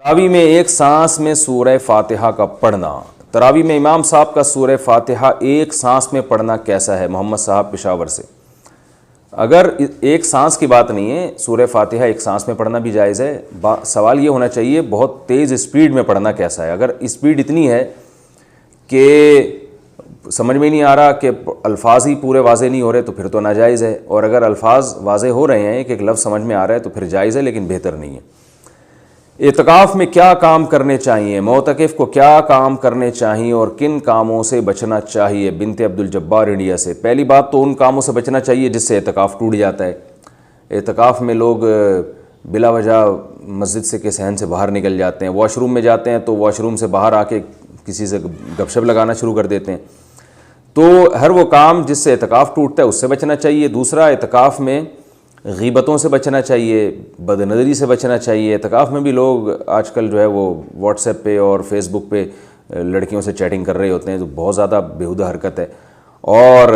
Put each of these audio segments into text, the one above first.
تراوی میں ایک سانس میں سورہ فاتحہ کا پڑھنا، تراوی میں امام صاحب کا سورہ فاتحہ ایک سانس میں پڑھنا کیسا ہے؟ محمد صاحب پشاور سے۔ اگر ایک سانس کی بات نہیں ہے، سورہ فاتحہ ایک سانس میں پڑھنا بھی جائز ہے۔ سوال یہ ہونا چاہیے بہت تیز اسپیڈ میں پڑھنا کیسا ہے؟ اگر اسپیڈ اتنی ہے کہ سمجھ میں نہیں آ رہا، کہ الفاظ ہی پورے واضح نہیں ہو رہے، تو پھر تو ناجائز ہے، اور اگر الفاظ واضح ہو رہے ہیں کہ ایک لفظ سمجھ میں آ رہا ہے تو پھر جائز ہے، لیکن بہتر نہیں ہے۔ اعتکاف میں کیا کام کرنے چاہیے؟ معتکف کو کیا کام کرنے چاہیے اور کن کاموں سے بچنا چاہیے؟ بنت عبد الجبار انڈیا سے۔ پہلی بات تو ان کاموں سے بچنا چاہیے جس سے اعتکاف ٹوٹ جاتا ہے۔ اعتکاف میں لوگ بلا وجہ مسجد سے کے صحن سے باہر نکل جاتے ہیں، واش روم میں جاتے ہیں تو واش روم سے باہر آ کے کسی سے گپ شپ لگانا شروع کر دیتے ہیں۔ تو ہر وہ کام جس سے اعتکاف ٹوٹتا ہے اس سے بچنا چاہیے۔ دوسرا، اعتکاف میں غیبتوں سے بچنا چاہیے، بد نظری سے بچنا چاہیے۔ اعتکاف میں بھی لوگ آج کل جو ہے وہ واٹس ایپ پہ اور فیس بک پہ لڑکیوں سے چیٹنگ کر رہے ہوتے ہیں، جو بہت زیادہ بیہودہ حرکت ہے۔ اور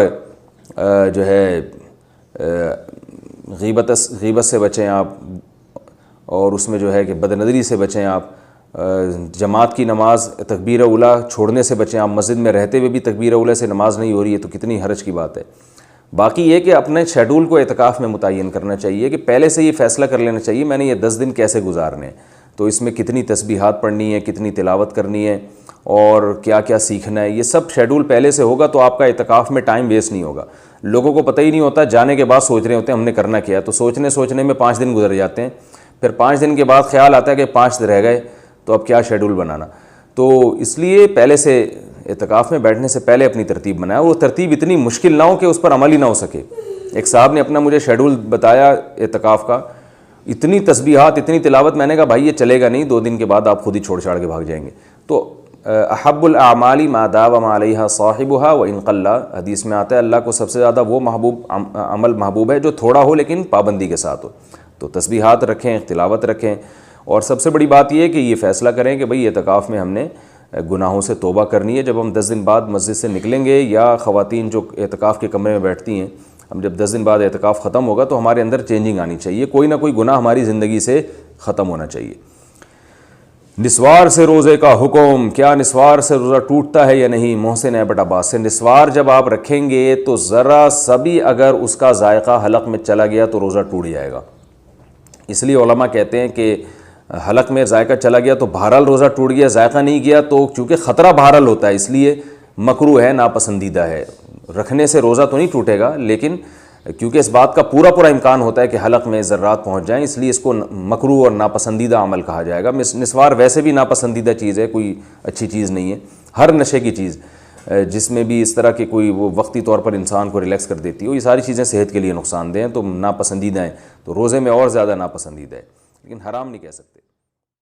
جو ہے غیبت سے بچیں آپ، اور اس میں جو ہے کہ بد نظری سے بچیں آپ۔ جماعت کی نماز تکبیر اولیٰ چھوڑنے سے بچیں آپ۔ مسجد میں رہتے ہوئے بھی تکبیر اولیٰ سے نماز نہیں ہو رہی ہے تو کتنی حرج کی بات ہے۔ باقی یہ کہ اپنے شیڈول کو اعتکاف میں متعین کرنا چاہیے، کہ پہلے سے یہ فیصلہ کر لینا چاہیے میں نے یہ 10 دن کیسے گزارنے ہیں، تو اس میں کتنی تسبیحات پڑھنی ہے، کتنی تلاوت کرنی ہے، اور کیا کیا سیکھنا ہے۔ یہ سب شیڈول پہلے سے ہوگا تو آپ کا اعتکاف میں ٹائم ویسٹ نہیں ہوگا۔ لوگوں کو پتہ ہی نہیں ہوتا، جانے کے بعد سوچ رہے ہوتے ہیں ہم نے کرنا کیا ہے، تو سوچنے میں 5 دن گزر جاتے ہیں، پھر 5 دن کے بعد خیال آتا ہے کہ 5 رہ گئے تو اب کیا شیڈول بنانا۔ تو اس لیے پہلے سے اعتکاف میں بیٹھنے سے پہلے اپنی ترتیب بنایا، وہ ترتیب اتنی مشکل نہ ہو کہ اس پر عمل ہی نہ ہو سکے۔ ایک صاحب نے اپنا مجھے شیڈول بتایا اعتکاف کا، اتنی تسبیحات، اتنی تلاوت، میں نے کہا بھائی یہ چلے گا نہیں، 2 دن کے بعد آپ خود ہی چھوڑ چھاڑ کے بھاگ جائیں گے۔ تو احب الاعمال ما داوم علیہا صاحبھا وان قل، حدیث میں آتا ہے اللہ کو سب سے زیادہ وہ عمل محبوب ہے جو تھوڑا ہو لیکن پابندی کے ساتھ ہو۔ تو تسبیحات رکھیں، تلاوت رکھیں، اور سب سے بڑی بات یہ ہے کہ یہ فیصلہ کریں کہ بھئی اعتکاف میں ہم نے گناہوں سے توبہ کرنی ہے۔ جب ہم 10 دن بعد مسجد سے نکلیں گے، یا خواتین جو اعتکاف کے کمرے میں بیٹھتی ہیں، ہم جب 10 دن بعد اعتکاف ختم ہوگا تو ہمارے اندر چینجنگ آنی چاہیے، کوئی نہ کوئی گناہ ہماری زندگی سے ختم ہونا چاہیے۔ نسوار سے روزے کا حکم، کیا نسوار سے روزہ ٹوٹتا ہے یا نہیں؟ محسن ایبٹ عباس سے۔ نسوار جب آپ رکھیں گے تو ذرا سبھی اگر اس کا ذائقہ حلق میں چلا گیا تو روزہ ٹوٹ جائے گا۔ اس لیے علماء کہتے ہیں کہ حلق میں ذائقہ چلا گیا تو بہرحال روزہ ٹوٹ گیا، ذائقہ نہیں گیا تو چونکہ خطرہ بہرحال ہوتا ہے، اس لیے مکروہ ہے، ناپسندیدہ ہے۔ رکھنے سے روزہ تو نہیں ٹوٹے گا، لیکن کیونکہ اس بات کا پورا امکان ہوتا ہے کہ حلق میں ذرات پہنچ جائیں، اس لیے اس کو مکروہ اور ناپسندیدہ عمل کہا جائے گا۔ نسوار ویسے بھی ناپسندیدہ چیز ہے، کوئی اچھی چیز نہیں ہے۔ ہر نشے کی چیز جس میں بھی اس طرح کی کوئی وہ وقتی طور پر انسان کو ریلیکس کر دیتی ہو، یہ ساری چیزیں صحت کے لیے نقصان دہ ہیں، تو ناپسندیدہ ہیں، تو روزے میں اور زیادہ ناپسندیدہ ہے، لیکن حرام نہیں کہہ سکتے۔